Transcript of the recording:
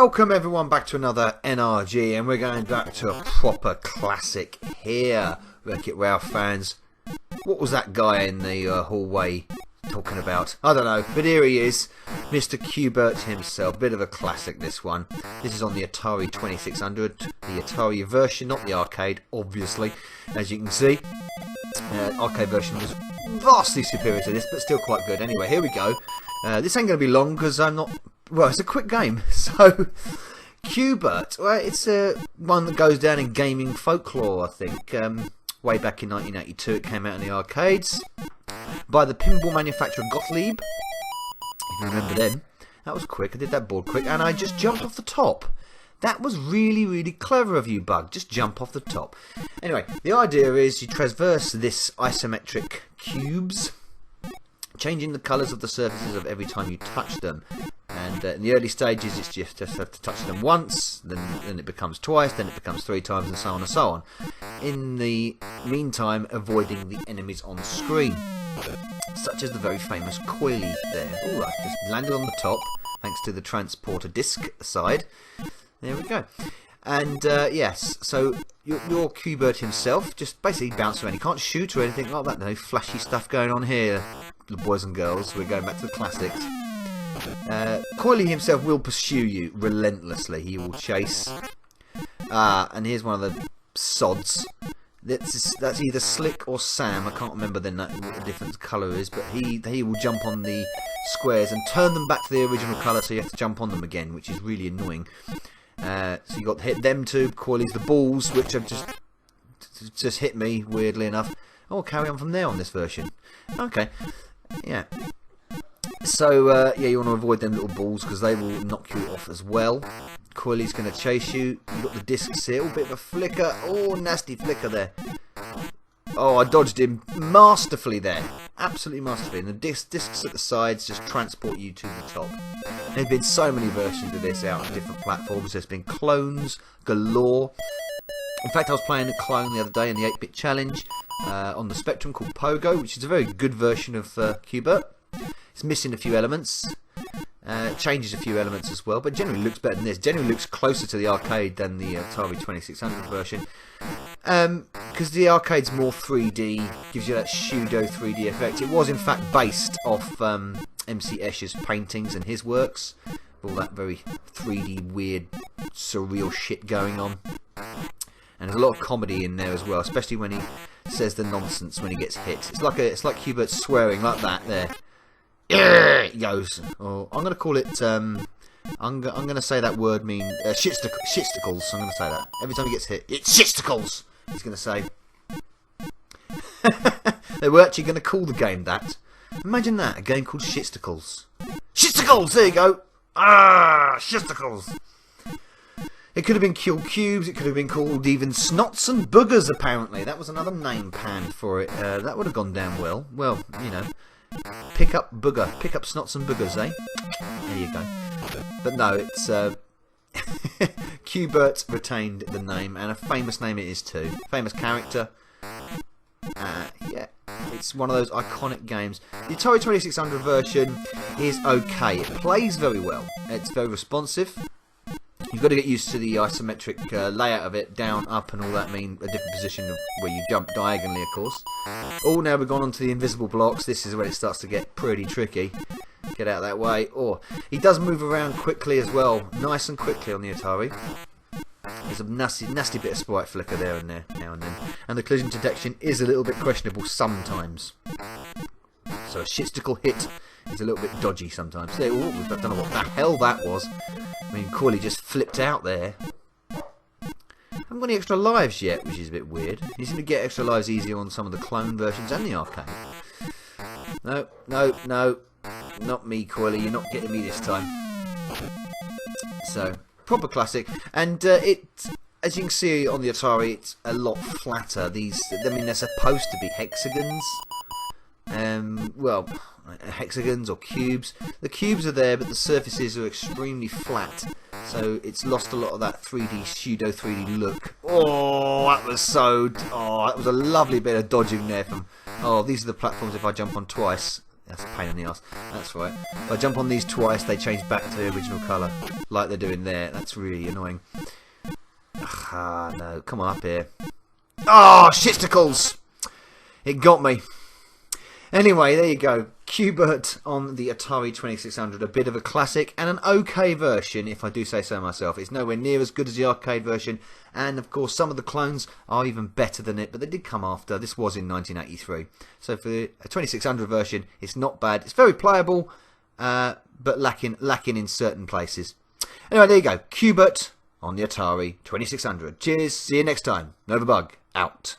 Welcome everyone back to another NRG, and we're going back to a proper classic here. Wreck-It Ralph fans, what was that guy in the hallway talking about? I don't know, but here he is, Mr. Q*bert himself. Bit of a classic, this one. This is on the Atari 2600, the Atari version, not the arcade, obviously, as you can see. Arcade version was vastly superior to this, but still quite good. Anyway, here we go. This ain't going to be long because I'm not... Well, it's a quick game. So, Q*bert, well, it's one that goes down in gaming folklore, I think. Way back in 1982, it came out in the arcades by the pinball manufacturer Gottlieb. If you remember them. That was quick. I did that board quick, and I just jumped off the top. That was really, really clever of you, Bug. Just jump off the top. Anyway, the idea is you traverse this isometric cubes, changing the colours of the surfaces of every time you touch them. And in the early stages, it's just have to touch them once, then it becomes twice, then it becomes 3 times, and so on and so on. In the meantime, avoiding the enemies on screen, such as the very famous Coily there. Oh, I just landed on the top, thanks to the transporter disc side. There we go. And yes, so your Q*bert himself just basically bounces around. He can't shoot or anything like that. No flashy stuff going on here, boys and girls. We're going back to the classics. Coily himself will pursue you relentlessly. He will chase. And here's one of the sods. That's either Slick or Sam. I can't remember then what the different colour is, but he will jump on the squares and turn them back to the original colour, so you have to jump on them again, which is really annoying. So you got to hit them two. Coily's the balls, which have just hit me weirdly enough. I'll carry on from there on this version. Okay, yeah. So yeah, you want to avoid them little balls because they will knock you off as well. Coily's going to chase you. You got the discs here. Oh, bit of a flicker. Oh, nasty flicker there. Oh, I dodged him masterfully there. Absolutely masterfully. And the discs at the sides just transport you to the top. There's been so many versions of this out on different platforms. There's been clones galore. In fact, I was playing a clone the other day in the 8-bit challenge on the Spectrum called Pogo, which is a very good version of Q*bert. It's missing a few elements. Changes a few elements as well, but generally looks better than this. Generally looks closer to the arcade than the Atari 2600 version. Because the arcade's more 3D, gives you that pseudo 3D effect. It was in fact based off MC Escher's paintings and his works. All that very 3D, weird, surreal shit going on. And there's a lot of comedy in there as well, especially when he says the nonsense when he gets hit. It's like Q*bert swearing like that there. He goes. Or I'm going to call it. I'm going to say that word shitsticles. I'm going to say that every time he gets hit. It's shitsticles. He's going to say. They were actually going to call the game that. Imagine that, a game called Shitsticles. Shitsticles. There you go. Shitsticles. It could have been Kill Cubes. It could have been called even Snots and Boogers. Apparently, that was another name panned for it. That would have gone down well. Well, you know. Pick up Snots and Boogers, eh? There you go. But no, it's Q*bert retained the name, and a famous name it is too. Famous character. Yeah, it's one of those iconic games. The Atari 2600 version is okay. It plays very well. It's very responsive. You've got to get used to the isometric layout of it, down, up, and all that mean a different position of where you jump diagonally, of course. Oh, now we've gone on to the invisible blocks. This is when it starts to get pretty tricky. Get out of that way. Oh, he does move around quickly as well, nice and quickly on the Atari. There's a nasty bit of sprite flicker there and there, now and then. And the collision detection is a little bit questionable sometimes. So a shitstickle hit is a little bit dodgy sometimes. I don't know what the hell that was. I mean, Coily just flipped out there. I haven't got any extra lives yet, which is a bit weird. You seem to get extra lives easier on some of the clone versions and the arcade. No. Not me, Coily. You're not getting me this time. So, proper classic. And as you can see on the Atari, it's a lot flatter. They're supposed to be hexagons. Well, hexagons or cubes. The cubes are there, but the surfaces are extremely flat, so it's lost a lot of that 3D pseudo 3D look. Oh, that was a lovely bit of dodging there from. Oh, these are the platforms if I jump on twice. That's a pain in the ass. That's right. If I jump on these twice, they change back to the original colour, like they're doing there. That's really annoying. Ah, no. Come on up here. Oh, shitsticles! It got me. Anyway, there you go. Q*bert on the Atari 2600. A bit of a classic and an okay version, if I do say so myself. It's nowhere near as good as the arcade version. And, of course, some of the clones are even better than it. But they did come after. This was in 1983. So for a 2600 version, it's not bad. It's very playable, but lacking in certain places. Anyway, there you go. Q*bert on the Atari 2600. Cheers. See you next time. Novabug out.